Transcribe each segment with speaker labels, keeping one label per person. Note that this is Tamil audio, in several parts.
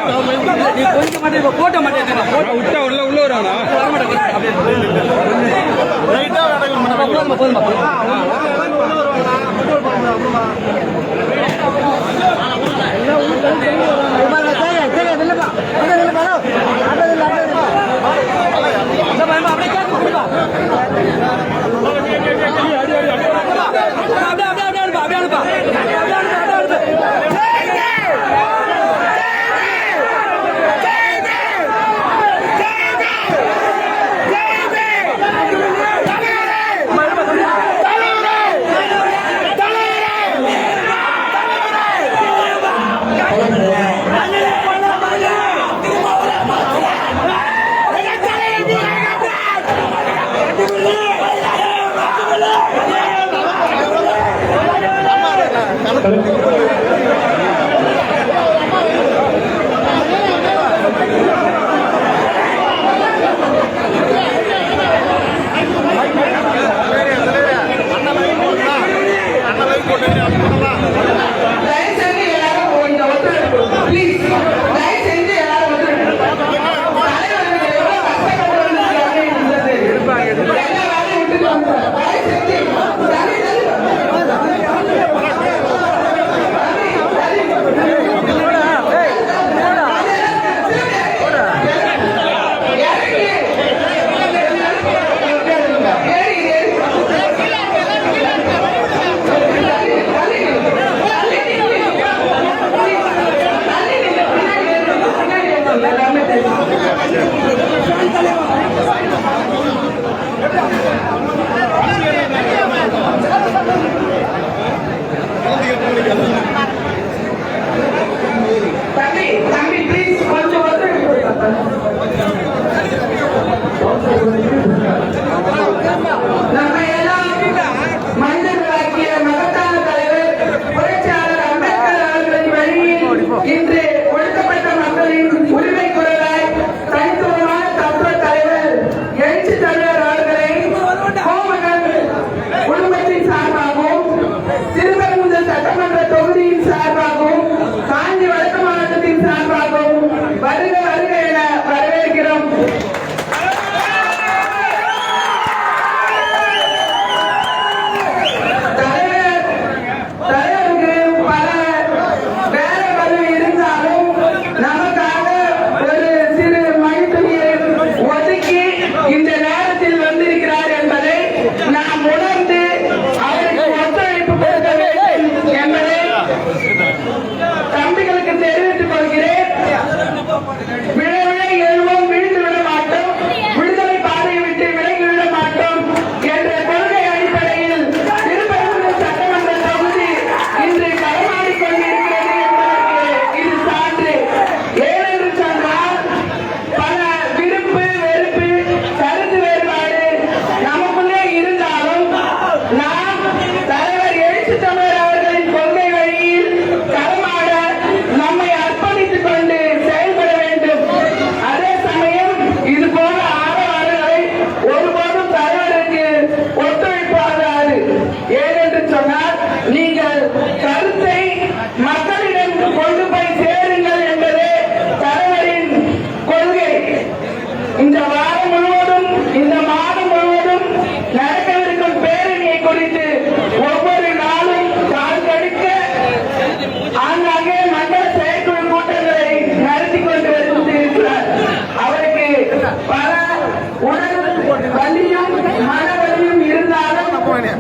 Speaker 1: கொஞ்சம் மட்டும் போட்ட மாட்டேன் விட்டா உள்ள வரானா போதுமா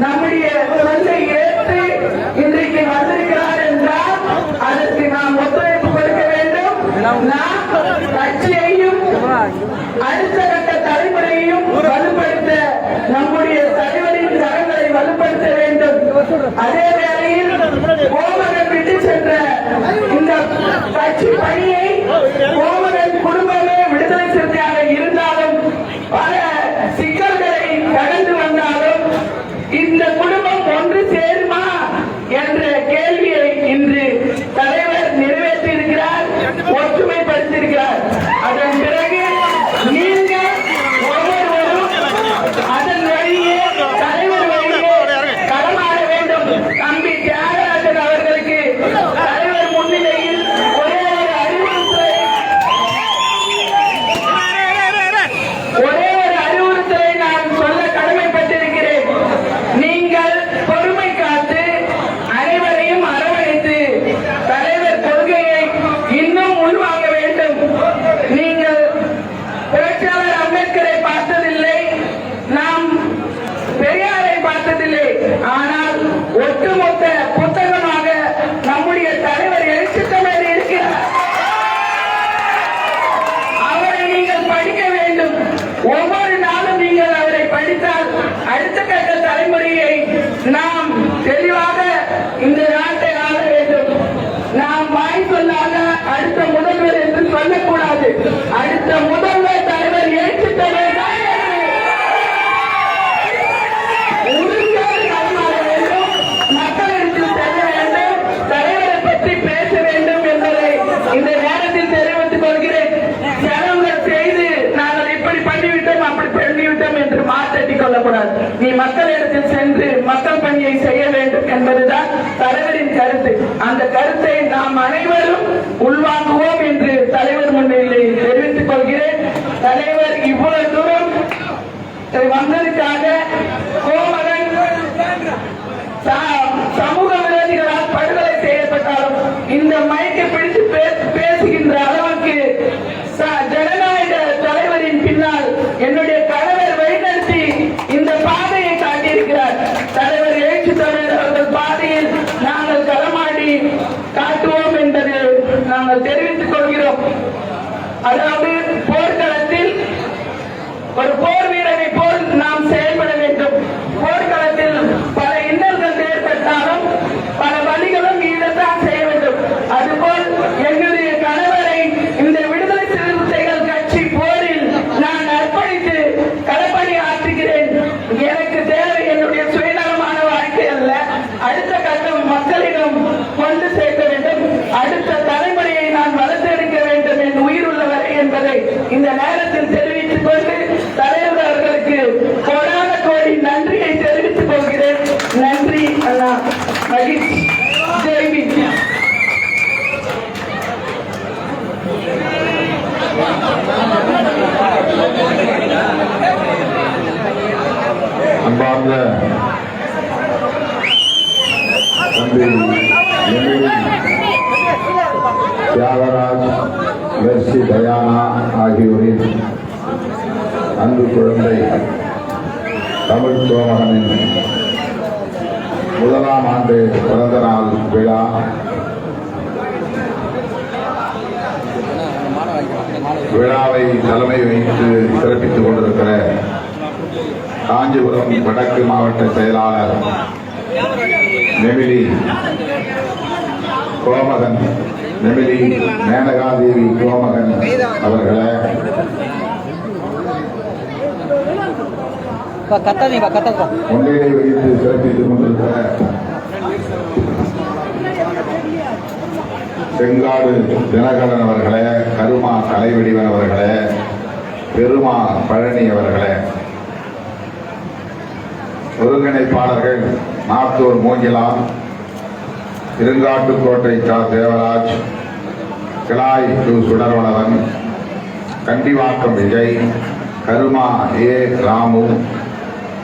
Speaker 1: நம்முடைய சொல்லை ஏற்று இன்றைக்கு வந்திருக்கிறார் என்றால் அதற்கு நாம் ஒத்துழைப்பு கொடுக்க வேண்டும். நாம் கட்சியையும் அடுத்த கட்ட தலைமுறையையும் வலுப்படுத்த நம்முடைய தலைவரின் கரங்களை வலுப்படுத்த வேண்டும். அதே வேளையில் கோமகன் விட்டு சென்ற இந்த கட்சி பணியை கோமகன் குடும்பமே விடுதலை சிறுத்தையாக இருந்தாலும் பல சிக்கல்களை கடந்து வந்தாலும் இந்த குடும்பம் ஒன்று சேருமா என்ற கேள்வியை இன்று தலைவர் நிறைவேற்றியிருக்கிறார், ஒற்றுமைப்படுத்தியிருக்கிறார். அதன் பிறகு நீங்கள் ஒவ்வொருவரும் அதன் வழியே தலைவர் வழியே களமாட வேண்டும். தம்பி தியாகராஜன் அவர்களுக்கு தலைவர் முன்னிலையில் ஒரே ஒரு அறிவுறுத்தலை நேரத்தில் தெரிவித்துக் கொள்கிறேன். செலவுகள் செய்து நாங்கள் இப்படி பண்ணிவிட்டோம் அப்படி பண்ணிவிட்டோம் என்று மாற்றட்டிக் கொள்ளக்கூடாது. நீ மக்களிடத்தில் சென்று மக்கள் பணியை செய்ய வேண்டும் என்பதுதான் தலைவரின் கருத்து. அந்த கருத்தை நாம் அனைவரும் உள்வாங்குவோம் என்று தலைவர் முன்னிலையில் தெரிவித்துக் கொள்கிறேன். தலைவர் இவ்வளவு தூரம் வந்ததுக்காக கோமகன் சமூக விரோதிகளால் படுகொலை செய்யப்பட்டாலும் இந்த மைக்கை பிடித்து பேசுகின்ற அளவுக்கு ஜனநாயக தலைவரின் பின்னால் என்னுடைய கணவர் வழிநடத்தி இந்த பாதையை காட்டியிருக்கிறார். தலைவர் எழுச்சி தமிழர் அவர்கள் பாதையில் நாங்கள் களமாடி காட்டுவோம் என்பதை நாங்கள் தெரிவித்துக் கொள்கிறோம். அதாவது போர்க்களத்தில் ஒரு போர் வீரனை போல் நாம் செயல்பட வேண்டும். போர்க்களத்தில் பல இன்னல்கள் ஏற்பட்டாலும் பல வழிகளும் ஈடத்தான் செய்ய வேண்டும். அதுபோல் எங்களுடைய கணவரை இந்த விடுதலை சிறுத்தைகள் கட்சி போரில் நான் அர்ப்பணித்து களப்பணி ஆற்றுகிறேன். எனக்கு தேவை என்னுடைய சுயநலமான வாழ்க்கை அல்ல. அடுத்த கட்டம் மக்களிடம் கொண்டு சேர்க்க வேண்டும். அடுத்த தலைமுறையை நான் வளர்த்தெடுக்க வேண்டும் என் உயிர் உள்ளவரை என்பதை இந்த நேரத்தில் தெரிவித்துக் கொண்டு தலைவர் அவர்களுக்கு கோடான கோடி நன்றியை தெரிவித்துக் கொள்கிறேன். நன்றி அண்ணா. மகிழ்ச்சி. ஜெய்பீம்.
Speaker 2: அன்பார்ந்த தம்பி தியாகராஜ், மெர்சி தயானா ஆகியோரின் அன்பு குழந்தை தமிழ் கோமகனின் முதலாம் ஆண்டு பிறந்த நாள் விழா விழாவை தலைமை வைத்து சிறப்பித்துக் கொண்டிருக்கிற காஞ்சிபுரம் வடக்கு மாவட்ட செயலாளர் நெமிலி கோமகன், நெமிலி மேனகாதேவி கோமகன் அவர்களை முன்னிலை வைத்து சிறப்பித்துக் கொண்டிருக்கிற செங்காடு தினகரன் அவர்களே, கருமா கலைவடிவன் அவர்களே, பெருமா பழனி அவர்களே, ஒருங்கிணைப்பாளர்கள் நாத்தூர் மூங்கிலான், இருங்காட்டுக்கோட்டை சா தேவராஜ், கிளாய் டு சுடர்வளவன், கண்டிவாக்கம் விஜய், கருமா ஏ ராமு,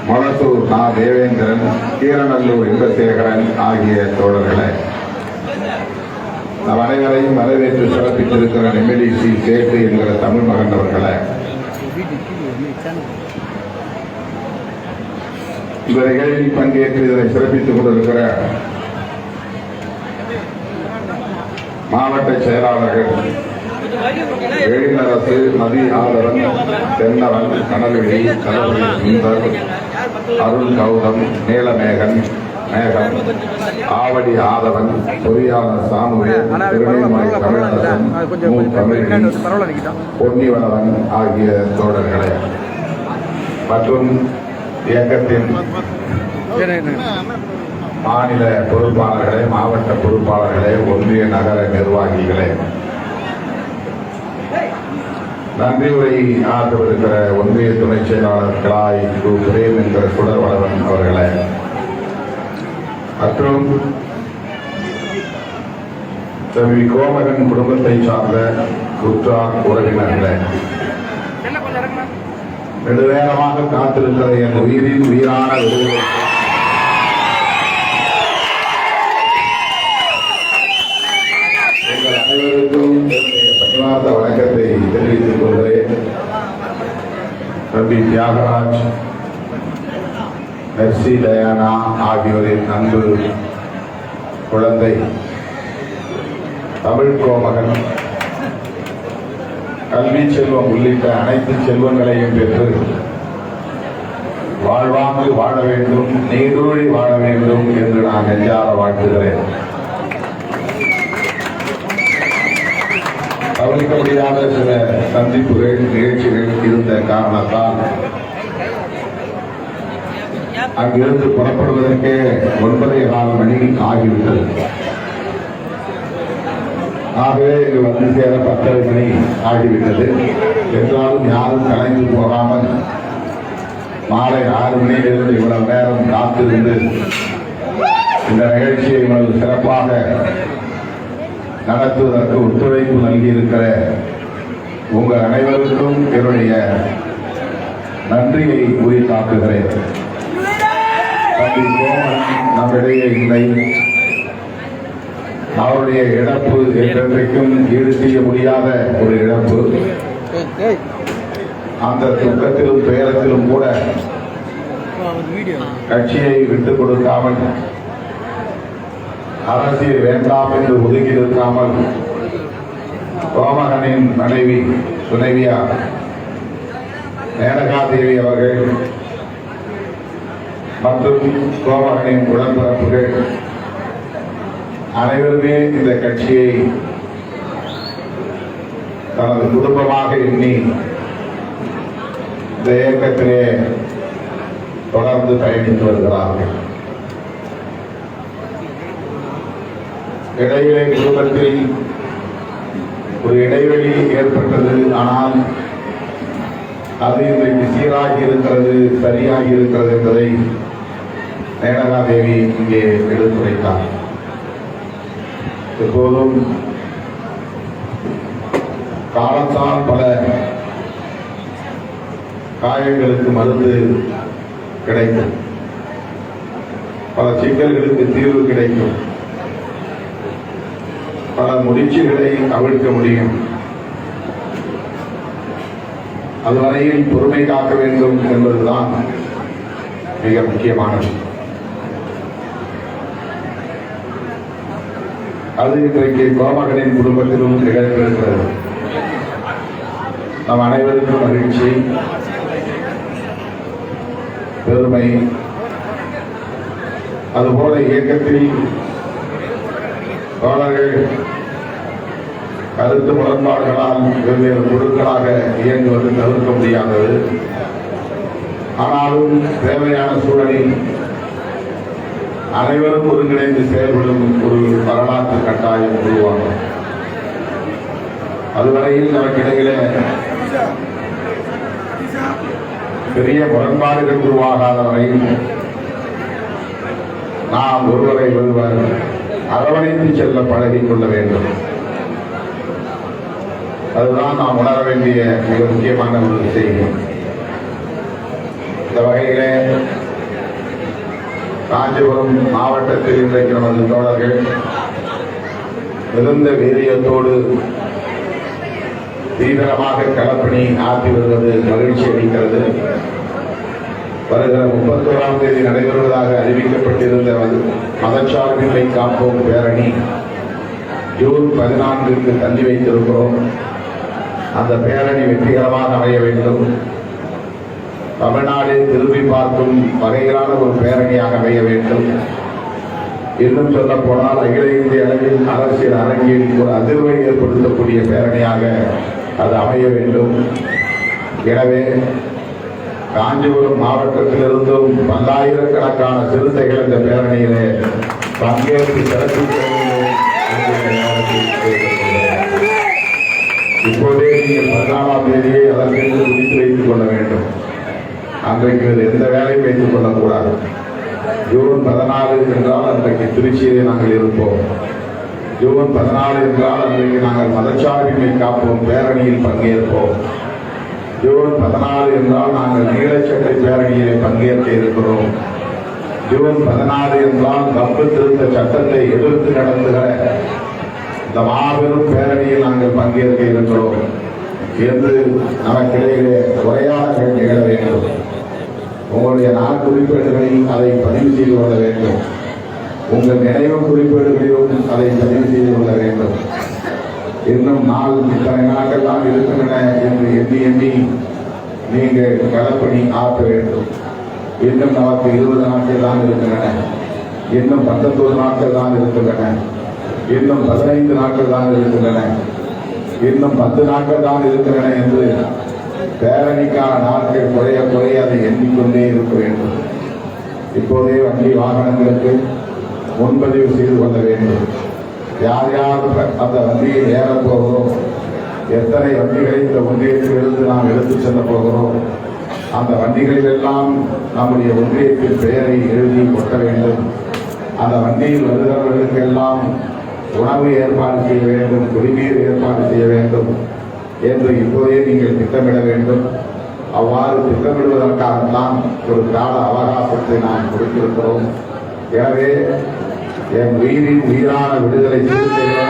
Speaker 2: மொளத்தூர் நா தேவேந்திரன், கீரநல்லூர் இன்பசேகரன் ஆகிய தோழர்களே, நம் அனைவரையும் வரவேற்று சிறப்பித்திருக்கிற நெமிலி சி சேட்டு என்கிற தமிழ் மகன் அவர்களே, இந்த நிகழ்வில் பங்கேற்று இதனை சிறப்பித்துக் கொண்டிருக்கிற மாவட்ட செயலாளர்கள் எழிலரசு, மதி ஆதவன், தென்னவன், கனல்வெளி, கனல்வெளி சுந்தர், அருள் கௌதம், நீலமேகன், மேகன், ஆவடி ஆதவன், பொறியாளர் சாமுவேல், திருநெல்வேலி தமிழரசன், தமிழ் பொன்னிவளவன் ஆகிய தோழர்களே மற்றும் இயக்கத்தின் மாநில பொறுப்பாளர்களே, மாவட்ட பொறுப்பாளர்களே, ஒன்றிய நகர நிர்வாகிகளே, நன்றி உரை ஆற்றவிருக்கிற ஒன்றிய துணை செயலாளர் கிளாய் டு பிரேம் என்கிற சுடர்வளவன் அவர்களே மற்றும் தம்பி கோமகன் குடும்பத்தை சார்ந்த உற்றார் உறவினர்களே, நெடுநேரமாக காத்திருக்கிற என் உயிரின் உயிரான எங்கள் அனைவருக்கும் பணிவார்ந்த வணக்கத்தை தெரிவித்துக் கொள்கிறேன். தம்பி தியாகராஜ், மெர்சி தயானா ஆகியோரின் அன்பு குழந்தை தமிழ் கோமகன் கல்வி செல்வம் உள்ளிட்ட அனைத்து செல்வங்களையும் பெற்று வாழ்வாங்கு வாழ வேண்டும், நீடூழி வாழ வேண்டும் என்று நான் நெஞ்சார வாழ்த்துகிறேன். தவிர்க்க முடியாத சில சந்திப்புகள், நிகழ்ச்சிகள் இருந்த காரணத்தால் அங்கிருந்து புறப்படுவதற்கே 9:15 மணி ஆகிவிட்டது. ஆகவே இங்கு வந்து சேர 10:30 மணி ஆகிவிட்டது. என்றாலும் யாரும் கலைந்து போகாமல் மாலை 6 மணியிலிருந்து இவ்வளவு நேரம் காத்திருந்து இந்த நிகழ்ச்சியை இவ்வளவு சிறப்பாக நடத்துவதற்கு ஒத்துழைப்பு நல்கியிருக்கிற உங்கள் அனைவருக்கும் என்னுடைய நன்றியை உரித்தாக்குகிறேன். தம்பி சோமன் நம்மிடையே இல்லை. அவருடைய இழப்பு என்றைக்கும் ஈடு செய்ய முடியாத ஒரு இழப்பு. அந்த துக்கத்திலும் துயரத்திலும் கூட கட்சியை விட்டுக் கொடுக்காமல், அரசியல் வேண்டாம் என்று ஒதுக்கி நிற்காமல், கோமகனின் மனைவி துணைவியார் மேனகாதேவி அவர்கள் மற்றும் கோமகனின் உடன்பிறப்புகள் அனைவருமே இந்த கட்சியை தனது குடும்பமாக எண்ணி இந்த இயக்கத்திலே தொடர்ந்து பயணித்து வருகிறார்கள். இடையிலே குடும்பத்தில் ஒரு இடைவெளி ஏற்பட்டது. ஆனால் அது இன்றைக்கு சீராகி இருக்கிறது, சரியாகி இருக்கிறது என்பதை மேனகாதேவி இங்கே எடுத்துரைத்தார். எப்போதும் காலத்தால் பல காயங்களுக்கு மருந்து கிடைக்கும், பல சிக்கல்களுக்கு தீர்வு கிடைக்கும், பல முடிச்சுகளை அவிழ்க்க முடியும். அதுவரையில் பொறுமை காக்க வேண்டும் என்பதுதான் மிக முக்கியமானது. அது இன்றைக்கு கோமகனின் குடும்பத்திலும் நிகழ்ந்திருக்கிறது. நம் அனைவருக்கும் மகிழ்ச்சி, பெருமை. அதுபோல இயக்கத்தில் தோழர்கள் கருத்து முரண்பாடுகளால் வெவ்வேறு குழுக்களாக இயங்குவது தவிர்க்க முடியாதது. ஆனாலும் தேவையான சூழலில் அனைவரும் ஒருங்கிணைந்து செயல்படும் ஒரு வரலாற்று கட்டாயம் உருவாகும். அதுவரையில் நமக்கிடையிலே பெரிய முரண்பாடுகள் உருவாகாத வரையில் நாம் ஒருவரை ஒருவர் அரவணைத்து செல்ல பழகிக் கொள்ள வேண்டும். அதுதான் நாம் உணர வேண்டிய மிக முக்கியமான ஒரு செய்தி. இந்த வகையிலே காஞ்சிபுரம் மாவட்டத்தில் இன்றைக்கு நமது தோழர்கள் மிகுந்த வீரியத்தோடு தீவிரமாக களப்பணி ஆற்றி வருவது மகிழ்ச்சி அளிக்கிறது. வருகிற 31ஆம் தேதி நடைபெறுவதாக அறிவிக்கப்பட்டிருந்த மதச்சார்பின்மை காப்போம் பேரணி ஜூன் 14க்கு தள்ளி வைத்திருக்கிறோம். அந்த பேரணி வெற்றிகரமாக அமைய வேண்டும். தமிழ்நாடு திரும்பி பார்க்கும் வகையிலான ஒரு பேரணியாக அமைய வேண்டும். இன்னும் சொல்ல போனால் அகில இந்திய அளவில் அரசியல் அரங்கில் ஒரு அதிர்வை ஏற்படுத்தக்கூடிய பேரணியாக அது அமைய வேண்டும். எனவே காஞ்சிபுரம் மாவட்டத்திலிருந்தும் பல்லாயிரக்கணக்கான சிறுத்தைகள் இந்த பேரணியிலே பங்கேற்று சிறப்பிக்க இப்போதே நீங்கள் 14ஆம் தேதியை அதற்கென்று முடித்து வைத்துக் கொள்ள வேண்டும். அன்றைக்கு எந்த வேலையும் வைத்துக் கொள்ளக்கூடாது. ஜூன் 14 என்றால் அன்றைக்கு திருச்சியிலே நாங்கள் இருப்போம். ஜூன் 14 என்றால் அன்றைக்கு நாங்கள் மதச்சார்பின்மை காப்போம் பேரணியில் பங்கேற்போம். ஜூன் 14 என்றால் நாங்கள் நீலச்சட்டை பேரணியிலே பங்கேற்க இருக்கிறோம். ஜூன் 14 என்றால் கம்பு திருத்த சட்டத்தை எதிர்த்து நடத்துகிற இந்த மாபெரும் பேரணியில் நாங்கள் பங்கேற்க இருக்கிறோம் என்று நமக்கிடையிலே உரையாடல்கள் நிகழ வேண்டும். உங்களுடைய நாள் குறிப்பேடுகளில் அதை பதிவு செய்து கொள்ள வேண்டும். உங்கள் நினைவு குறிப்பேடுகளிலும் அதை பதிவு செய்து கொள்ள வேண்டும். இன்னும் நாள் இத்தனை நாட்கள் தான் இருக்கின்றன என்று எண்ணி எண்ணி நீங்கள் களப்பணி ஆற்ற வேண்டும். இன்னும் நமக்கு 20 நாட்கள் தான் இருக்கின்றன, இன்னும் 19 நாட்கள் தான் இருக்கின்றன, இன்னும் 15 நாட்கள் தான் இருக்கின்றன, இன்னும் 10 நாட்கள் தான் இருக்கின்றன என்று பேரணிக்கான நாட்கள் குறைய குறைய அதை எண்ணிக்கொண்டே இருக்க வேண்டும். இப்போதே வண்டி வாகனங்களுக்கு முன்பதிவு செய்து கொள்ள வேண்டும். யார் யார் அந்த வண்டியில் ஏறப் போகிறோம், எத்தனை வண்டிகளை இந்த ஒன்றியத்திலிருந்து நாம் எடுத்துச் செல்ல போகிறோம், அந்த வண்டிகளில் எல்லாம் நம்முடைய ஒன்றியத்தின் பெயரை எழுதி கொட்ட வேண்டும். அந்த வண்டியில் வருகிறவர்களுக்கெல்லாம் உணவு ஏற்பாடு செய்ய வேண்டும், குடிநீர் ஏற்பாடு செய்ய வேண்டும் என்று இப்போதே நீங்கள் திட்டமிட வேண்டும். அவ்வாறு திட்டமிடுவதற்காகத்தான் ஒரு கால அவகாசத்தை நாம் கொடுத்திருக்கிறோம். எனவே என் உயிரின் உயிரான விடுதலை சிறுத்தைகள்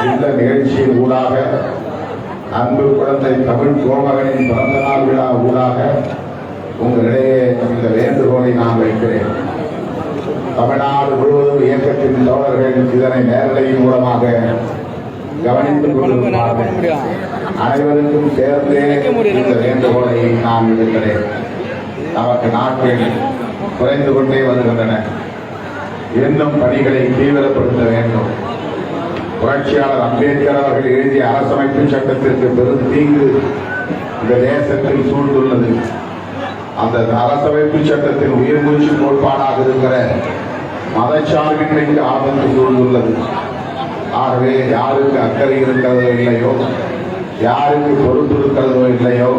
Speaker 2: இந்த நிகழ்ச்சியின் ஊடாக அன்பு குழந்தை தமிழ் கோமகனின் பிறந்த நாள் விழா ஊடாக உங்களிடையே இந்த வேண்டுகோளை நான் வைக்கிறேன். தமிழ்நாடு முழுவதும் இயக்கத்தின் தோழர்கள் இதனை நேரலையின் மூலமாக கவனித்துக் கொண்டிருக்கிறார்கள். அனைவருக்கும் சேர்ந்தே இந்த வேண்டுகோளை நான் விடுக்கிறேன். நமக்கு நாட்கள் குறைந்து கொண்டே வருகின்றன. இன்னும் பணிகளை தீவிரப்படுத்த வேண்டும். புரட்சியாளர் அம்பேத்கர் அவர்கள் எழுதிய அரசமைப்பு சட்டத்திற்கு பெரும் தீங்கு இந்த தேசத்தில் சூழ்ந்துள்ளது. அந்த அரசமைப்பு சட்டத்தின் உயிர் மூச்சு கோட்பாடாக இருக்கிற மதச்சார்பின்மைக்கு ஆபத்து சூழ்ந்துள்ளது. ஆகவே யாருக்கு அக்கறை இருக்கிறதோ இல்லையோ, யாருக்கு பொறுப்பு இருக்கிறதோ இல்லையோ,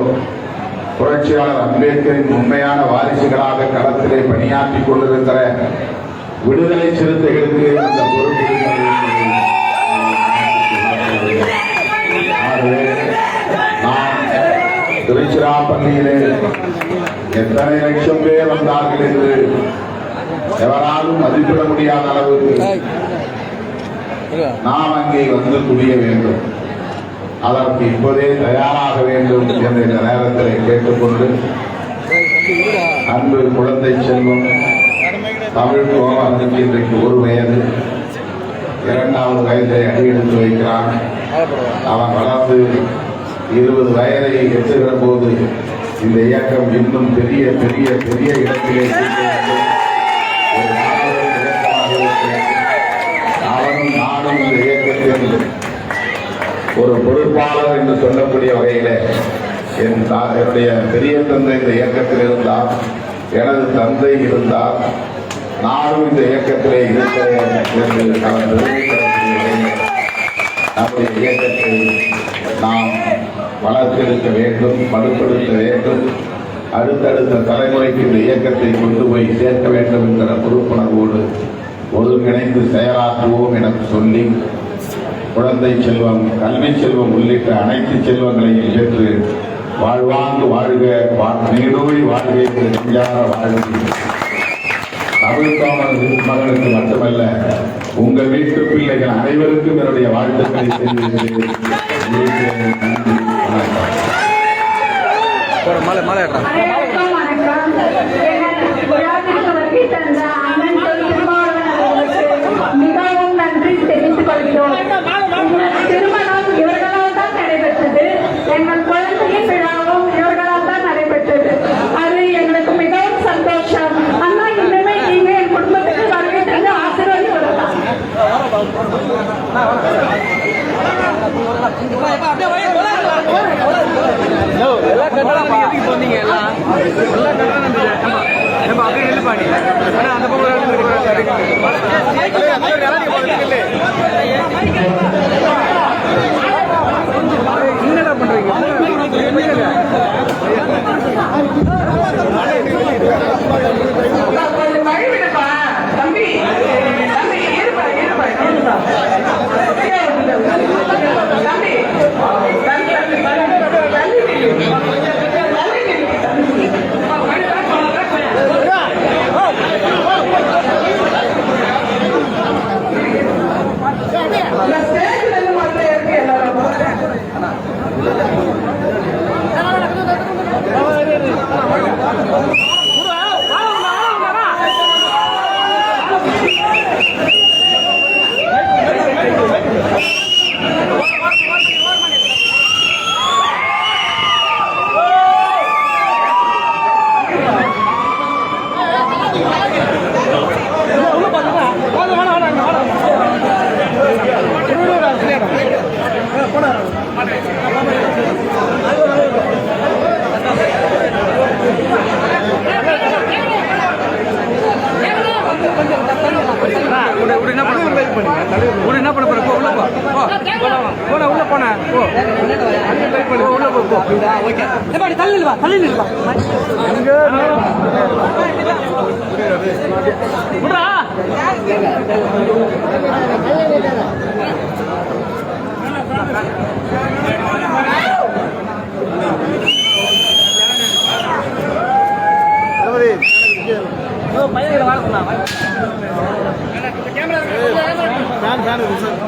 Speaker 2: புரட்சியாளர் அம்பேத்கரின் உண்மையான வாரிசுகளாக களத்திலே பணியாற்றிக் கொண்டிருக்கிற விடுதலை சிறுத்தைகளுக்கு அந்த பொறுப்பு நான் திருச்சிராப்பள்ளியிலே எத்தனை லட்சம் பேர் வந்தார்கள் என்று எவராலும் மதிப்பிட முடியாத அளவுக்கு நாம் அங்கே வந்து குவிய வேண்டும். அதற்கு இப்போதே தயாராக வேண்டும் என்று இந்த நேரத்தில் கேட்டுக்கொண்டு, அன்பு குழந்தை செல்வம் தமிழ் கோமகனுக்கு இன்றைக்கு 1 வயது, 2வது வயதை அடியெடுத்து வைக்கிறான். அவன் வளர்ந்து 20 வயதை எட்டுகிற போது இந்த இயக்கம் இன்னும் பெரிய பெரிய பெரிய இடத்திலே அவனும் நானும் இந்த இயக்கத்தில் ஒரு பொறுப்பாளர் என்று சொல்லக்கூடிய வகையில என்னுடைய பெரிய தந்தை இந்த இயக்கத்தில் இருந்தார், எனது தந்தை இருந்தார், நானும் இந்த இயக்கத்திலே இருக்கிறேன் என்று நம்முடைய இயக்கத்தை நாம் வளர்த்தெடுக்க வேண்டும், வலுப்படுத்த வேண்டும். அடுத்தடுத்த தலைமுறைக்கு இந்த இயக்கத்தை கொண்டு போய் சேர்க்க வேண்டும் என்கிற பொறுப்புணர்வோடு ஒருங்கிணைந்து செயலாற்றுவோம் என சொல்லி, குழந்தை செல்வம், கல்வி செல்வம் உள்ளிட்ட அனைத்து செல்வங்களையும் பெற்று வாழ்வாங்கு வாழ்க, நீடூழி வாழ்க என்று நெஞ்சார வாழ்வு தமிழ் மகனுக்கு மட்டுமல்ல, உங்கள் வீட்டு பிள்ளைகள் அனைவருக்கும் என்னுடைய வாழ்த்துக்களை தெரிவிக்கிறேன்.
Speaker 3: மிகவும் நன்றி தெரிவித்துக் கொள்கிறோம். திருமணம் இவர்களால் தான் நடைபெற்றது. எங்கள் குழந்தையின் விழாவும் இவர்களால் தான் நடைபெற்றது. அது எங்களுக்கு மிகவும் சந்தோஷம். அண்ணா, இனிமே நீங்க என் குடும்பத்துக்கு வருகை தந்து ஆசீர்வாதம் வரலாம்.
Speaker 1: என்னடா பண்றீங்க? தம்பி, தம்பி, இருப்பா, இருப்பா, இருப்பா.
Speaker 4: வெயிட் பண்ணுங்க. உள்ள என்ன பண்ண போற? போ உள்ள போ. போடா உள்ள போனா. போ. அங்க வெயிட் பண்ணு. உள்ள போ. ஓகே. ஏப்பா தள்ளி வா. அங்க விடுடா. பையன் வாங்க கேமரா சார்